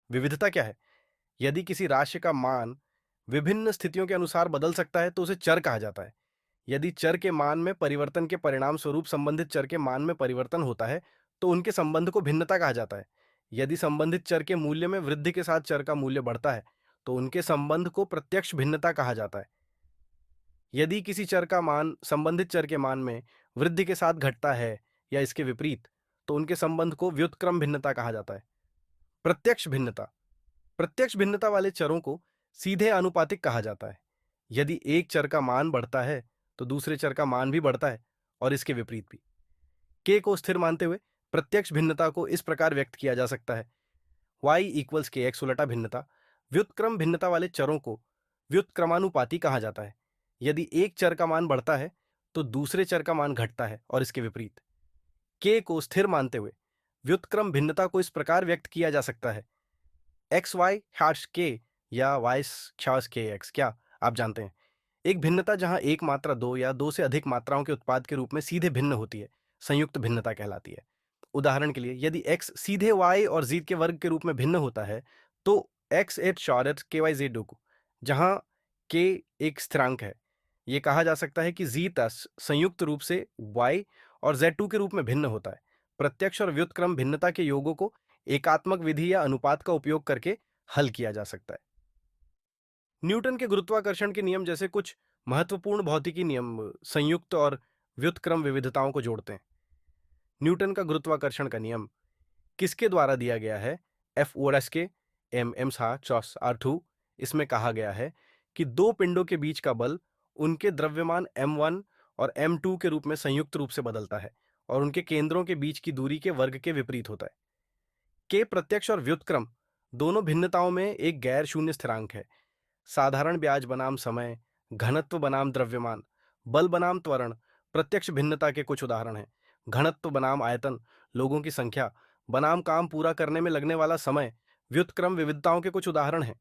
विविधता क्या है? यदि किसी राशि का मान विभिन्न स्थितियों के अनुसार बदल सकता है तो उसे चर कहा जाता है। यदि चर के मान में परिवर्तन के परिणाम स्वरूप संबंधित चर के मान में परिवर्तन होता है तो उनके संबंध को भिन्नता कहा जाता है। यदि संबंधित चर के मूल्य में वृद्धि के साथ चर का मूल्य बढ़ता है तो उनके संबंध को प्रत्यक्ष भिन्नता कहा जाता है। यदि किसी चर का मान संबंधित चर के मान में वृद्धि के साथ घटता है या इसके विपरीत तो उनके संबंध को व्युत्क्रम भिन्नता कहा जाता है। प्रत्यक्ष भिन्नता, प्रत्यक्ष भिन्नता वाले चरों को सीधे आनुपातिक कहा जाता है। यदि एक चर का मान बढ़ता है तो दूसरे चर का मान भी बढ़ता है और इसके विपरीत भी। के को स्थिर मानते हुए प्रत्यक्ष भिन्नता को इस प्रकार व्यक्त किया जा सकता है। y इक्वल्स के एक्स उलटा भिन्नता। व्युत्क्रम भिन्नता वाले चरों को व्युत्क्रमानुपाती कहा जाता है। यदि एक चर का मान बढ़ता है तो दूसरे चर का मान घटता है और इसके विपरीत। के को स्थिर मानते हुए व्युत्क्रम भिन्नता को इस प्रकार व्यक्त किया जा सकता है। एक्स वाई हैश के या वाई हैश के एक्स। क्या आप जानते हैं एक भिन्नता जहां एक मात्रा दो या दो से अधिक मात्राओं के उत्पाद के रूप में सीधे भिन्न होती है संयुक्त भिन्नता कहलाती है। उदाहरण के लिए यदि x सीधे y और z के वर्ग के रूप में भिन्न होता है तो x एट शॉर्ट के वाई जेड को, जहां k एक स्थिरांक है, यह कहा जा सकता है कि z तस संयुक्त रूप से y और z2 के रूप में भिन्न होता है। प्रत्यक्ष और व्युत्क्रम भिन्नता के योगों को एकात्मक विधि या अनुपात का उपयोग करके हल किया जा सकता है। न्यूटन के गुरुत्वाकर्षण के नियम जैसे कुछ महत्वपूर्ण भौतिकी नियम संयुक्त और व्युत्क्रम विविधताओं को जोड़ते हैं। न्यूटन का गुरुत्वाकर्षण का नियम किसके द्वारा दिया गया है? एफ ओ एस के एम एम सा चॉस आर टू। इसमें कहा गया है कि दो पिंडों के बीच का बल उनके द्रव्यमान m1 और m2 के रूप में संयुक्त रूप से बदलता है और उनके केंद्रों के बीच की दूरी के वर्ग के विपरीत होता है। के प्रत्यक्ष और व्युत्क्रम दोनों भिन्नताओं में एक गैर शून्य स्थिरांक है। साधारण ब्याज बनाम समय, घनत्व बनाम द्रव्यमान, बल बनाम त्वरण प्रत्यक्ष भिन्नता के कुछ उदाहरण हैं। घनत्व बनाम आयतन, लोगों की संख्या बनाम काम पूरा करने में लगने वाला समय व्युत्क्रम विविधताओं के कुछ उदाहरण हैं।